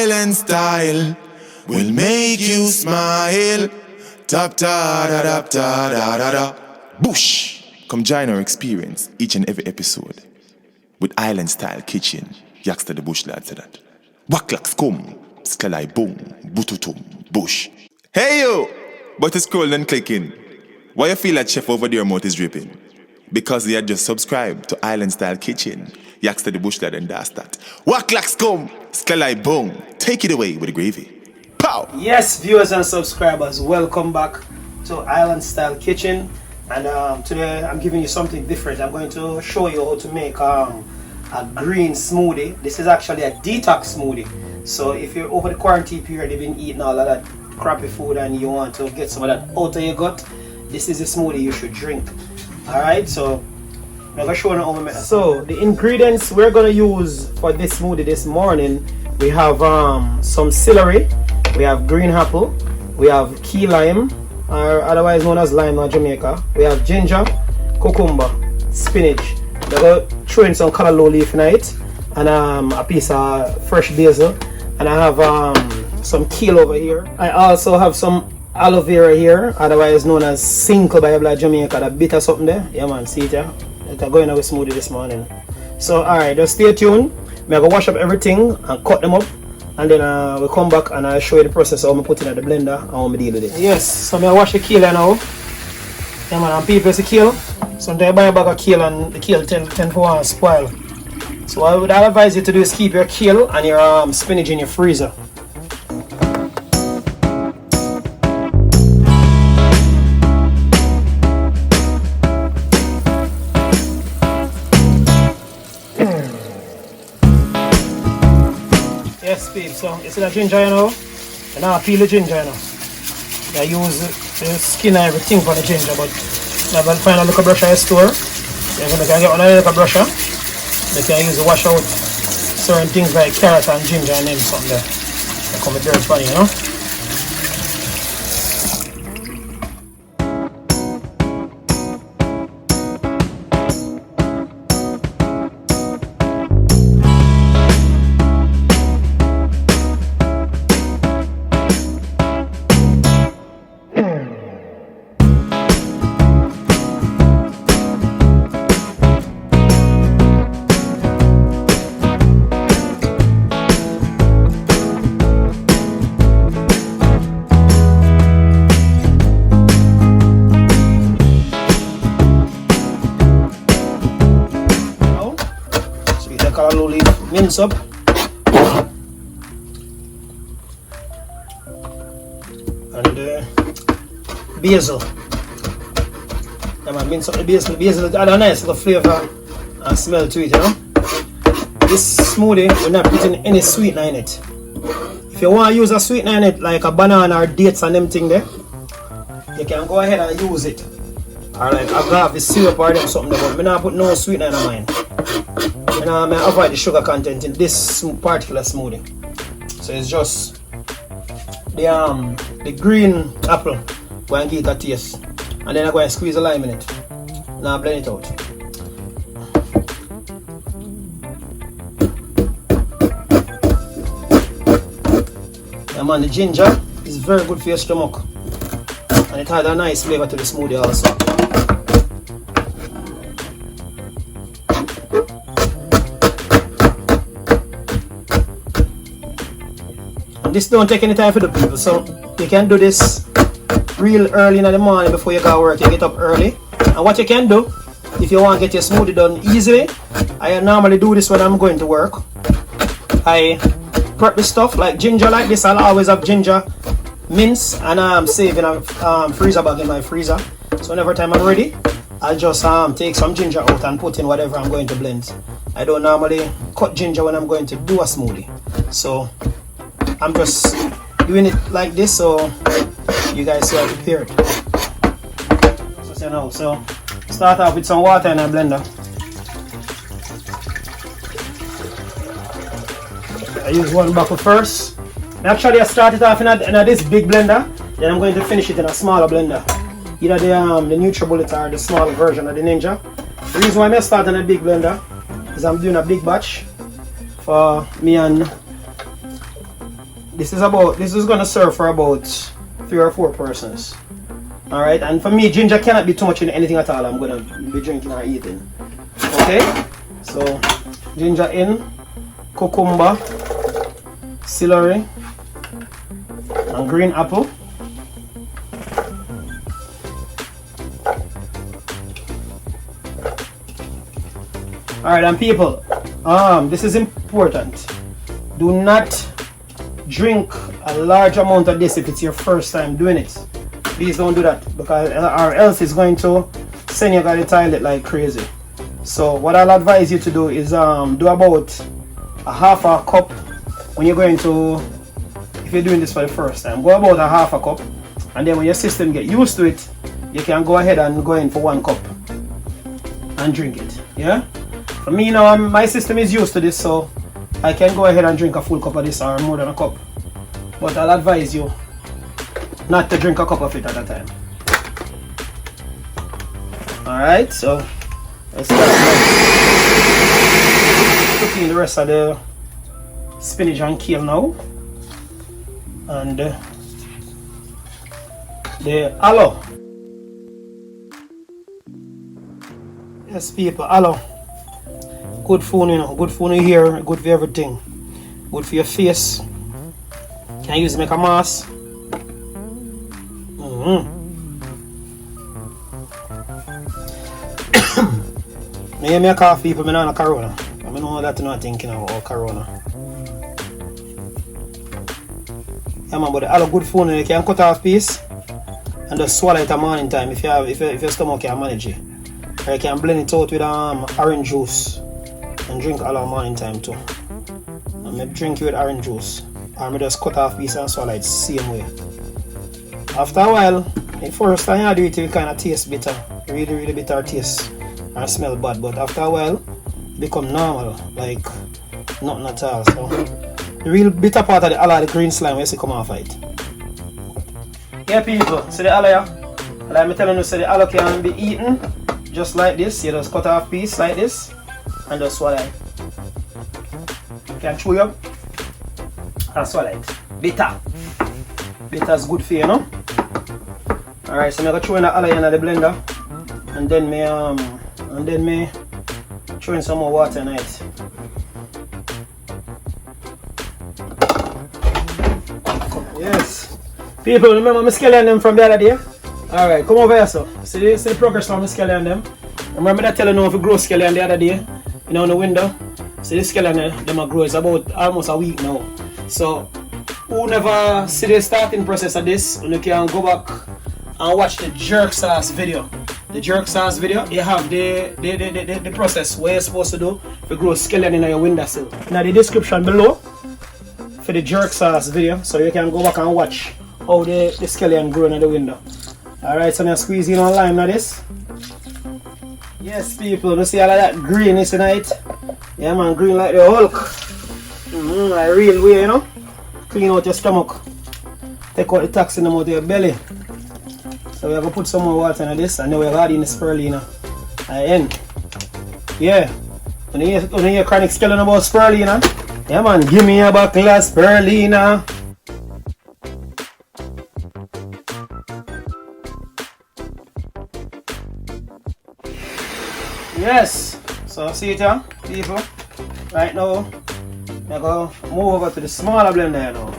Island style will make you smile. Tap ta da da da da da da. Bush! Come join our experience each and every episode with Island style kitchen. Yaksta the bush lad said that. Waklak skum, skalai boom, bututum, bush. Hey yo! But it's scrolling and clicking. Why you feel that chef over there mouth is dripping? Because they had just subscribed to Island Style Kitchen. Yaksta the bush lad and that's that. Waklak skum, skalai boom. Take it away with the gravy. Pow! Yes, viewers and subscribers, welcome back to Island Style Kitchen. And today I'm giving you something different. I'm going to show you how to make a green smoothie. This is actually a detox smoothie. So if you're over the quarantine period, you've been eating all of that crappy food and you want to get some of that out of your gut, this is a smoothie you should drink. Alright, so I'm going to show you how to make it. So the ingredients we're going to use for this smoothie this morning, we have some celery, we have green apple, we have key lime, or otherwise known as lime in Jamaica. We have ginger, cucumber, spinach. We're going to throw in some Calaloo leaf in it, and a piece of fresh basil. And I have some Kale over here. I also have some aloe vera here, otherwise known as Cincl by Jamaica. That bit of something there. Yeah man, see it yeah? It's going with smoothie this morning. So alright, just stay tuned. I'm going to wash up everything and cut them up. And then we'll come back and I'll show you the process of how I put it in the blender and how I deal with it. Yes, so I'm going to wash the kale now. Yeah man, and people say kale. Sometimes I buy a bag of kale and the kale tend to spoil. So what I would advise you to do is keep your kale and your spinach in your freezer. Yes, babe, so you see that ginger, you know? And now I peel the ginger, you know? I use the skin and everything for the ginger, but I'm going to find a little brush at the store. So you're going to get one of the little brush. You can use to wash out certain things like carrot and ginger and then something there. They come with dirt funny, you know? Calaloo leaf, mince up. And basil. Yeah man, mince up the basil. The basil add a nice little flavor and smell to it, you know. This smoothie, we're not putting any sweetener in it. If you want to use a sweetener in it, like a banana or dates and them thing there, you can go ahead and use it. Or like agave syrup or something there, but I'm not put no sweetener in mine. And I avoid the sugar content in this particular smoothie. So it's just the green apple going to give it a taste. And then I'm going to squeeze a lime in it. Now blend it out. Yeah man, the ginger is very good for your stomach. And it has a nice flavor to the smoothie also. This don't take any time for the people, so you can do this real early in the morning before you go to work. You get up early, and what you can do if you want to get your smoothie done easily, I normally do this when I'm going to work. I prep the stuff like ginger like this. I'll always have ginger mince, and I'm saving a freezer bag in my freezer. So whenever time I'm ready, I'll just take some ginger out and put in whatever I'm going to blend. I don't normally cut ginger when I'm going to do a smoothie, so I'm just doing it like this so you guys see how to prepare it. So start off with some water in a blender. I use one bottle first. Actually I started off in this big blender, then I'm going to finish it in a smaller blender. Either the NutriBullet or the smaller version of the Ninja. The reason why I start in a big blender is I'm doing a big batch for me and this is gonna serve for about 3 or 4 persons. Alright, and for me, ginger cannot be too much in anything at all I'm gonna be drinking or eating. Okay? So ginger in, cucumber, celery, and green apple. Alright, and people, this is important. Do not drink a large amount of this if it's your first time doing it. Please don't do that, because or else it's going to send you to the toilet like crazy. So what I'll advise you to do is do about a half a cup when you're going to, if you're doing this for the first time, go about a half a cup, and then when your system get used to it, you can go ahead and go in for 1 cup and drink it. Yeah? For me now, my system is used to this, so I can go ahead and drink a full cup of this or more than a cup. But I'll advise you not to drink a cup of it at a time. Alright, so let's start cooking the rest of the spinach and kale now. And the aloe. Yes, people, aloe. Good food, you know, good food in here, good for everything. Good for your face. Can use it make a mask. Me hear me a cough, people, me not a corona. I know that you're not thinking about corona. Yeah man, but the aloe good food, you can cut off piece and just swallow it at morning time if your stomach can manage it. Or you can blend it out with orange juice and drink aloe morning time too. And maybe drink it with orange juice. Or maybe just cut off piece and swallow it the same way. After a while, the first time you do it, it kind of taste bitter. Really bitter taste and smell bad. But after a while, it become normal, like nothing at all. So the real bitter part of the aloe, the green slime, you see come off of it. Yeah people, see the aloe, like I'm telling you, so the aloe can be eaten just like this. You just cut off piece like this and just swallow it. You can chew up and swallow it. Bitter. Bitter is good for you, no? Alright, so I'm gonna throw in the aloe in the blender, and then me throw in some more water in it. Yes. People, remember my scallion them from the other day? Alright, come over here, so. See the progress from my scallion them? Remember that telling you if you grow scallion the other day? You know, in the window? See the scallion them are grow, it's about almost a week now. So who never see the starting process of this, you can go back and watch the jerk sauce video. The jerk sauce video, you have the process what you're supposed to do to grow scallion in your windowsill. Now the description below for the jerk sauce video, so you can go back and watch how the scallion grow in the window. Alright, so I'm squeezing on lime now this. Yes people, you see all of that greenness tonight? Yeah man, green like the Hulk. Like real way, you know? Clean out your stomach. Take out the toxin out of your belly. So we're going to put some more water in this, and then we're adding the spirulina at the end. Yeah. When you hear chronic scaling about spirulina, yeah man, give me a bottle of spirulina. Yes. So see it here, people. Right now, I'm going to move over to the smaller blender now.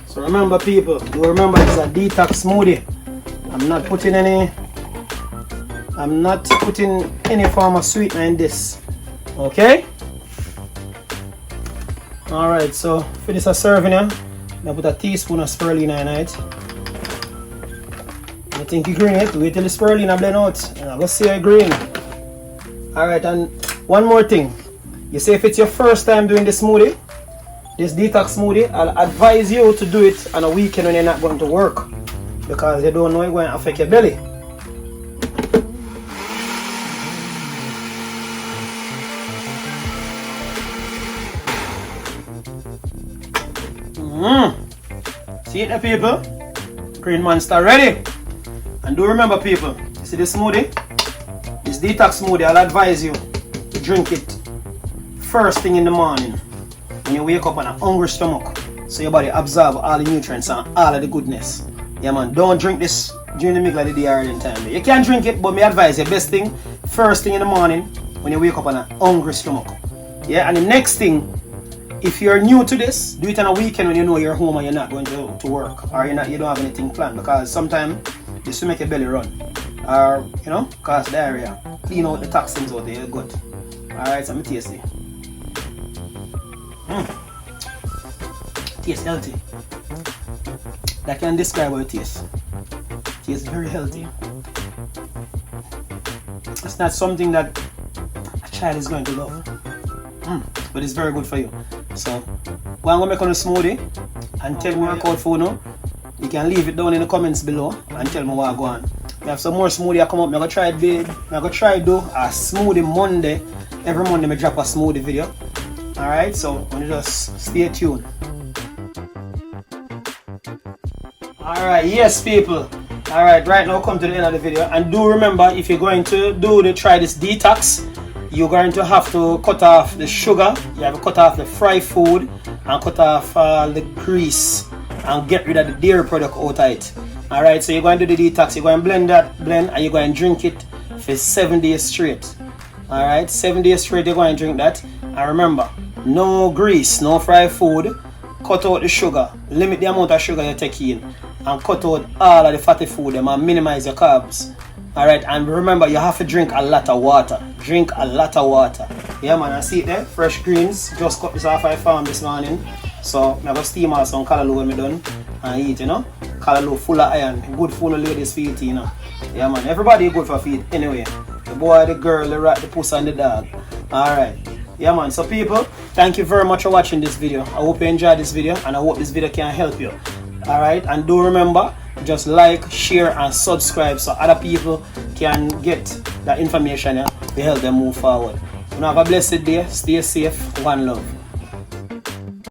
So remember people, you remember it's a detox smoothie. I'm not putting any form of sweetener in this. Okay? Alright, so for this a serving here, I put a teaspoon of spirulina in it. You think you green it? Wait till the spirulina blend out. And I'll go see your green. Alright, and one more thing. You say if it's your first time doing this smoothie, this detox smoothie, I'll advise you to do it on a weekend when you're not going to work, because you don't know it's going to affect your belly. See it, people? Green monster ready. And do remember people, see this smoothie, this detox smoothie, I'll advise you to drink it first thing in the morning when you wake up on a hungry stomach, so your body absorb all the nutrients and all of the goodness. Yeah man, don't drink this during the middle of the day or any time. You can drink it, but me advise you, best thing first thing in the morning when you wake up on a hungry stomach. Yeah, and the next thing, if you're new to this, do it on a weekend when you know you're home and you're not going to work, or you don't have anything planned, because sometimes this will make your belly run, or cause diarrhea. Clean out the toxins out of your gut. Alright, so I'm tasty. Tastes healthy. That can describe how it tastes. Tastes very healthy. It's not something that a child is going to love, but it's very good for you. So, what I'm going to make on a smoothie and tell me your code for now. You can leave it down in the comments below and tell me what I go on. We have some more smoothie I come up. I'm going to try do a smoothie Monday. Every Monday I drop a smoothie video. Alright, so just stay tuned. Alright, yes people. Alright, right now come to the end of the video. And do remember, if you're going to try this detox, you're going to have to cut off the sugar, you have to cut off the fried food, and cut off the grease, and get rid of the dairy product out of it. Alright, so you're going to do the detox, you're going to blend, and you're going to drink it for 7 days straight. Alright, 7 days straight you're going to drink that. And remember, no grease, no fried food, cut out the sugar, limit the amount of sugar you take in, and cut out all of the fatty food and minimize your carbs. Alright, and remember, you have to drink a lot of water. Drink a lot of water. Yeah man, I see it there, fresh greens. Just cut this off I farm this morning. So I'm going to steam out some Calaloo when I'm done and eat, Calaloo full of iron. Good for the ladies' feet, Yeah man, everybody good for feet anyway. The boy, the girl, the rat, the puss and the dog. Alright. Yeah man, so people, thank you very much for watching this video. I hope you enjoyed this video and I hope this video can help you. Alright, and do remember, just like, share and subscribe so other people can get that information to help them move forward. You have a blessed day, stay safe, one love.